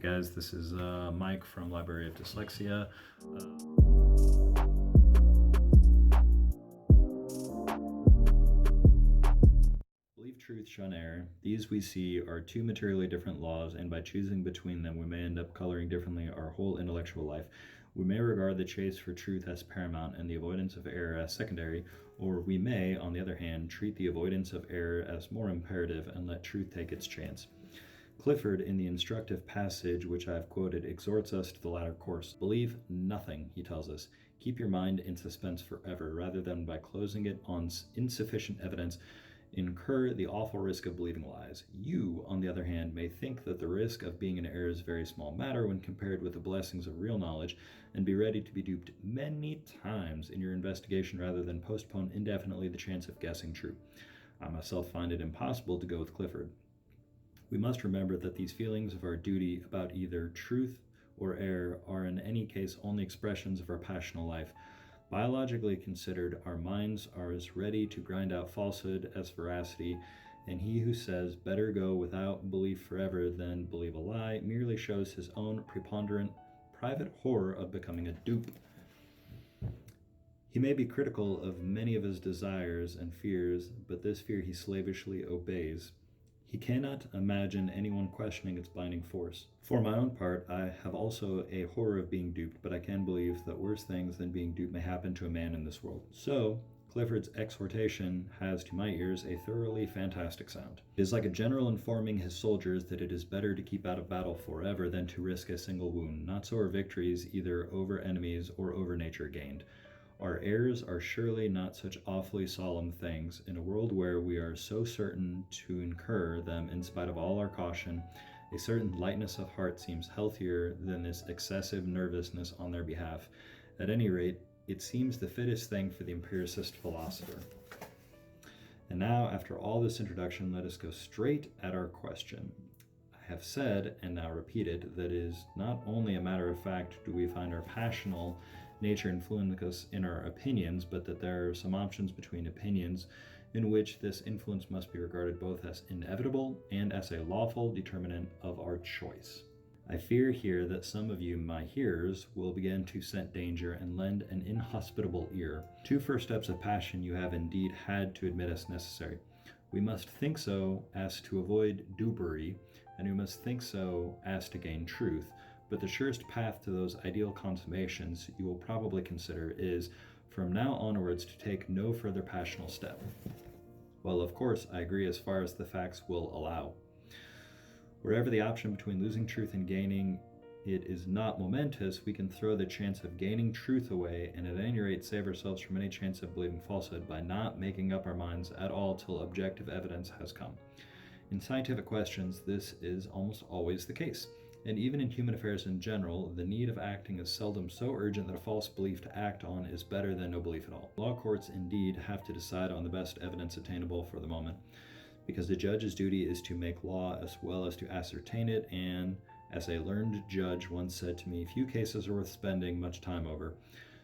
Hey guys, this is Mike from Library of Dyslexia. Belief, truth, shun error. These we see are two materially different laws, and by choosing between them, we may end up coloring differently our whole intellectual life. We may regard the chase for truth as paramount and the avoidance of error as secondary, or we may, on the other hand, treat the avoidance of error as more imperative and let truth take its chance. Clifford, in the instructive passage which I have quoted, exhorts us to the latter course. Believe nothing, he tells us. Keep your mind in suspense forever, rather than by closing it on insufficient evidence, incur the awful risk of believing lies. You, on the other hand, may think that the risk of being in error is a very small matter when compared with the blessings of real knowledge, and be ready to be duped many times in your investigation rather than postpone indefinitely the chance of guessing true. I myself find it impossible to go with Clifford. We must remember that these feelings of our duty about either truth or error are in any case only expressions of our passional life. Biologically considered, our minds are as ready to grind out falsehood as veracity, and he who says better go without belief forever than believe a lie merely shows his own preponderant private horror of becoming a dupe. He may be critical of many of his desires and fears, but this fear he slavishly obeys. He cannot imagine anyone questioning its binding force. For my own part, I have also a horror of being duped, but I can believe that worse things than being duped may happen to a man in this world. So, Clifford's exhortation has to my ears a thoroughly fantastic sound. It is like a general informing his soldiers that it is better to keep out of battle forever than to risk a single wound. Not so are victories either over enemies or over nature gained. Our errors are surely not such awfully solemn things. In a world where we are so certain to incur them in spite of all our caution, a certain lightness of heart seems healthier than this excessive nervousness on their behalf. At any rate, it seems the fittest thing for the empiricist philosopher. And now, after all this introduction, let us go straight at our question. I have said, and now repeated, that it is not only a matter of fact do we find our passional nature influence us in our opinions, but that there are some options between opinions in which this influence must be regarded both as inevitable and as a lawful determinant of our choice. I fear here that some of you, my hearers, will begin to scent danger and lend an inhospitable ear. 2 first steps of passion you have indeed had to admit as necessary. We must think so as to avoid dupery, and we must think so as to gain truth. But the surest path to those ideal consummations you will probably consider is, from now onwards, to take no further passional step. Well, of course, I agree as far as the facts will allow. Wherever the option between losing truth and gaining it is not momentous, we can throw the chance of gaining truth away, and at any rate save ourselves from any chance of believing falsehood by not making up our minds at all till objective evidence has come. In scientific questions, this is almost always the case. And even in human affairs in general, the need of acting is seldom so urgent that a false belief to act on is better than no belief at all. Law courts indeed have to decide on the best evidence attainable for the moment, because the judge's duty is to make law as well as to ascertain it, and, as a learned judge once said to me, few cases are worth spending much time over.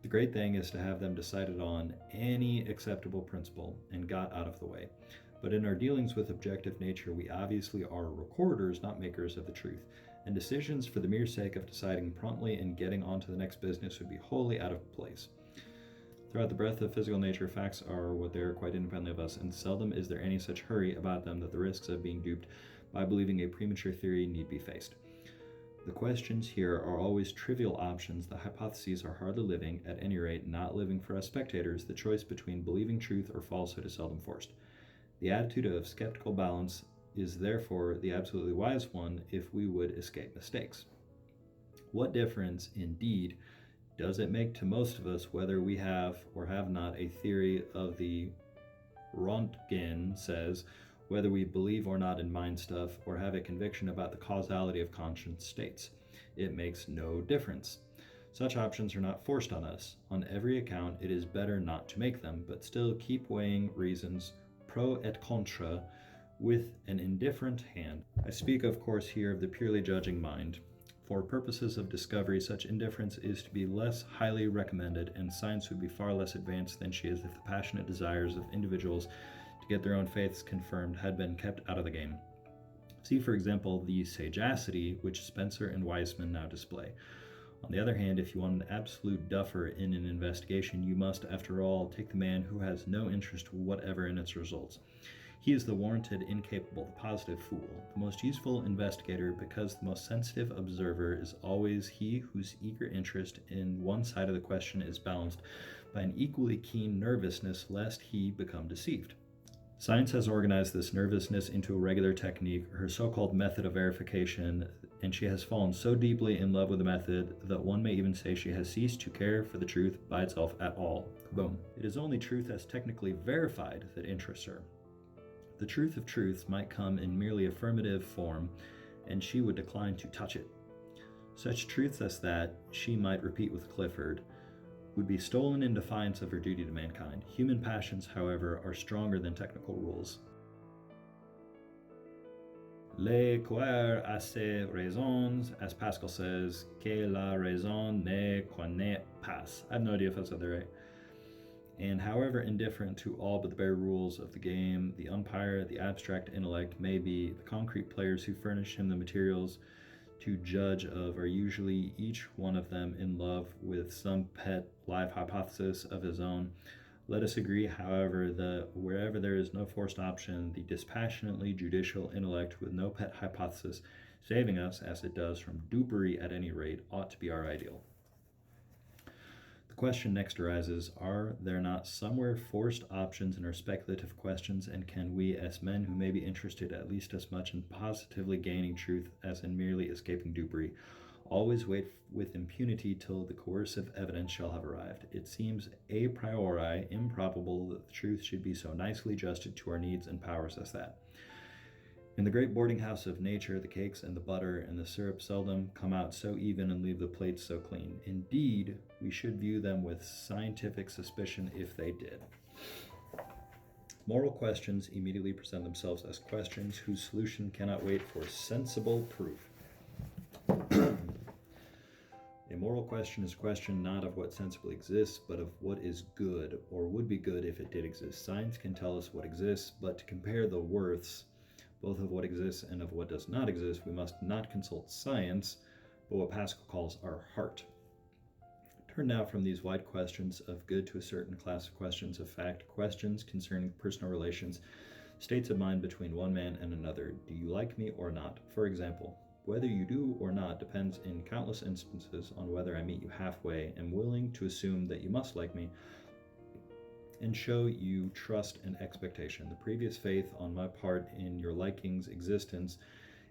The great thing is to have them decided on any acceptable principle and got out of the way. But in our dealings with objective nature, we obviously are recorders, not makers of the truth. And decisions for the mere sake of deciding promptly and getting on to the next business would be wholly out of place. Throughout the breadth of physical nature, facts are what they are quite independently of us, and seldom is there any such hurry about them that the risks of being duped by believing a premature theory need be faced. The questions here are always trivial options. The hypotheses are hardly living, at any rate not living for us spectators. The choice between believing truth or falsehood is seldom forced. The attitude of skeptical balance is therefore the absolutely wise one if we would escape mistakes. What difference, indeed, does it make to most of us whether we have or have not a theory of the Röntgen says, whether we believe or not in mind stuff, or have a conviction about the causality of conscious states? It makes no difference. Such options are not forced on us. On every account, it is better not to make them, but still keep weighing reasons pro et contra with an indifferent hand. I speak, of course, here of the purely judging mind. For purposes of discovery, such indifference is to be less highly recommended, and science would be far less advanced than she is if the passionate desires of individuals to get their own faiths confirmed had been kept out of the game. See, for example, the sagacity which Spencer and Weisman now display. On the other hand, if you want an absolute duffer in an investigation, you must, after all, take the man who has no interest whatever in its results. He is the warranted, incapable, the positive fool, the most useful investigator, because the most sensitive observer is always he whose eager interest in one side of the question is balanced by an equally keen nervousness lest he become deceived. Science has organized this nervousness into a regular technique, her so-called method of verification, and she has fallen so deeply in love with the method that one may even say she has ceased to care for the truth by itself at all. Boom. It is only truth as technically verified that interests her. The truth of truths might come in merely affirmative form, and she would decline to touch it. Such truths as that, she might repeat with Clifford, would be stolen in defiance of her duty to mankind. Human passions, however, are stronger than technical rules. Les croire à ses raisons, as Pascal says, que la raison ne connaît pas. I have no idea if I said that right. And however indifferent to all but the bare rules of the game, the umpire, the abstract intellect may be, the concrete players who furnish him the materials to judge of are usually each one of them in love with some pet live hypothesis of his own. Let us agree, however, that wherever there is no forced option, the dispassionately judicial intellect with no pet hypothesis, saving us, as it does, from dupery at any rate, ought to be our ideal. The question next arises, are there not somewhere forced options in our speculative questions, and can we, as men who may be interested at least as much in positively gaining truth as in merely escaping dupery, always wait with impunity till the coercive evidence shall have arrived? It seems a priori improbable that the truth should be so nicely adjusted to our needs and powers as that. In the great boarding house of nature, the cakes and the butter and the syrup seldom come out so even and leave the plates so clean. Indeed, we should view them with scientific suspicion if they did. Moral questions immediately present themselves as questions whose solution cannot wait for sensible proof. A moral question is a question not of what sensibly exists, but of what is good, or would be good if it did exist. Science can tell us what exists, but to compare the worths, both of what exists and of what does not exist, we must not consult science, but what Pascal calls our heart. Turn now from these wide questions of good to a certain class of questions of fact, questions concerning personal relations, states of mind between one man and another. Do you like me or not? For example, whether you do or not depends in countless instances on whether I meet you halfway, am willing to assume that you must like me, and show you trust and expectation. The previous faith on my part in your liking's existence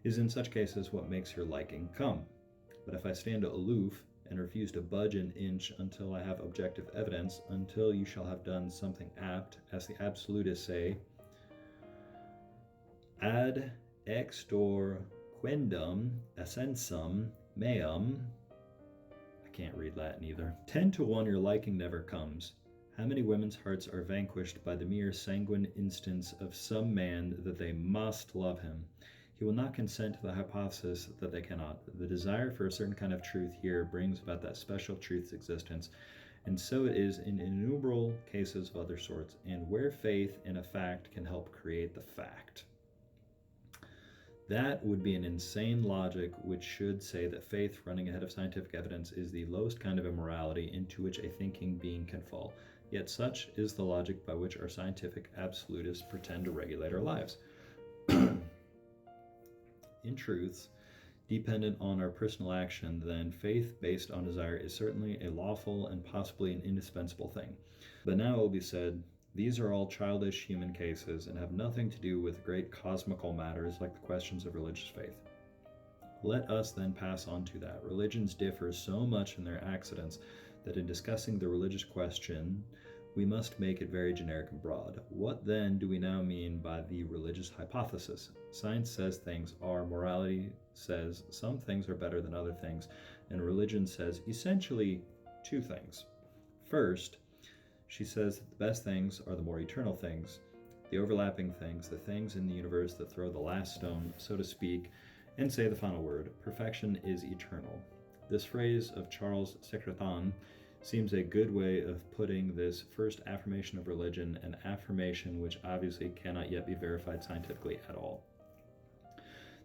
is in such cases what makes your liking come. But if I stand aloof and refuse to budge an inch until I have objective evidence, until you shall have done something apt, as the absolutists say, ad extor quendam essensum meum, I can't read Latin either, 10 to 1 your liking never comes. How many women's hearts are vanquished by the mere sanguine instance of some man that they must love him? He will not consent to the hypothesis that they cannot. The desire for a certain kind of truth here brings about that special truth's existence, and so it is in innumerable cases of other sorts, and where faith in a fact can help create the fact. That would be an insane logic which should say that faith running ahead of scientific evidence is the lowest kind of immorality into which a thinking being can fall. Yet such is the logic by which our scientific absolutists pretend to regulate our lives. In truths dependent on our personal action, then faith based on desire is certainly a lawful and possibly an indispensable thing. But now it will be said, these are all childish human cases and have nothing to do with great cosmical matters like the questions of religious faith. Let us then pass on to that. Religions differ so much in their accidents that in discussing the religious question, we must make it very generic and broad. What then do we now mean by the religious hypothesis? Science says things are, morality says some things are better than other things, and religion says essentially two things. First, she says that the best things are the more eternal things, the overlapping things, the things in the universe that throw the last stone, so to speak, and say the final word. Perfection is eternal. This phrase of Charles Secretan seems a good way of putting this first affirmation of religion, an affirmation which obviously cannot yet be verified scientifically at all.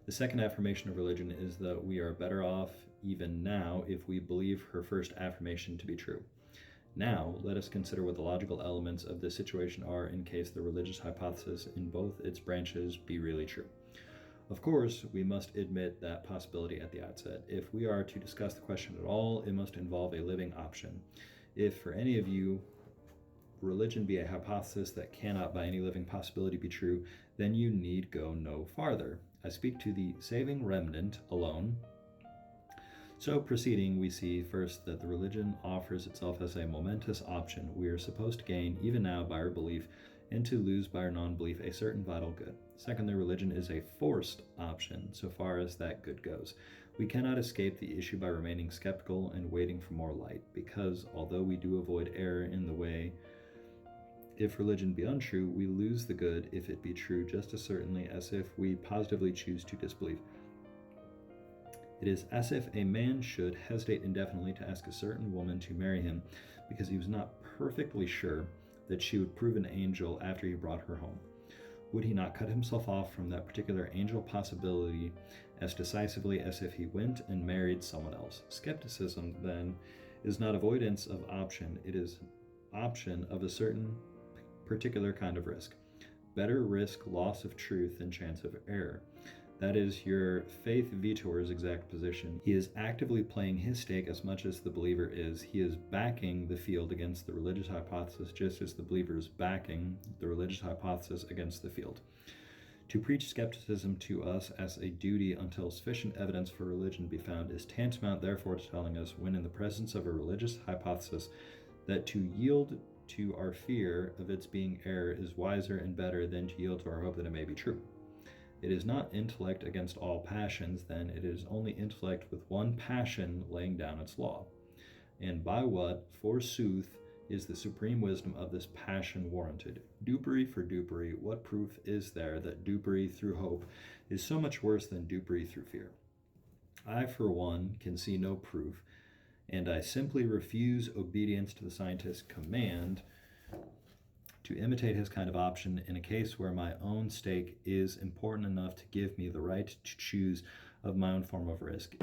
The second affirmation of religion is that we are better off even now if we believe her first affirmation to be true. Now, let us consider what the logical elements of this situation are in case the religious hypothesis in both its branches be really true. Of course, we must admit that possibility at the outset. If we are to discuss the question at all, it must involve a living option. If for any of you religion be a hypothesis that cannot by any living possibility be true, then you need go no farther. I speak to the saving remnant alone. So proceeding, we see first that the religion offers itself as a momentous option we are supposed to gain even now by our belief and to lose by our non-belief a certain vital good. Second, the religion is a forced option so far as that good goes. We cannot escape the issue by remaining skeptical and waiting for more light, because although we do avoid error in the way, if religion be untrue, we lose the good if it be true just as certainly as if we positively choose to disbelieve. It is as if a man should hesitate indefinitely to ask a certain woman to marry him because he was not perfectly sure that she would prove an angel after he brought her home. Would he not cut himself off from that particular angel possibility as decisively as if he went and married someone else? Skepticism, then, is not avoidance of option, it is option of a certain particular kind of risk. Better risk loss of truth than chance of error. That is your faith vietor's exact position. He is actively playing his stake as much as the believer is. He is backing the field against the religious hypothesis just as the believer is backing the religious hypothesis against the field. To preach skepticism to us as a duty until sufficient evidence for religion be found is tantamount therefore to telling us, when in the presence of a religious hypothesis, that to yield to our fear of its being error is wiser and better than to yield to our hope that it may be true. It is not intellect against all passions, then it is only intellect with one passion laying down its law. And by what, forsooth, is the supreme wisdom of this passion warranted? Dupery for dupery, what proof is there that dupery through hope is so much worse than dupery through fear? I, for one, can see no proof, and I simply refuse obedience to the scientist's command to imitate his kind of option in a case where my own stake is important enough to give me the right to choose of my own form of risk.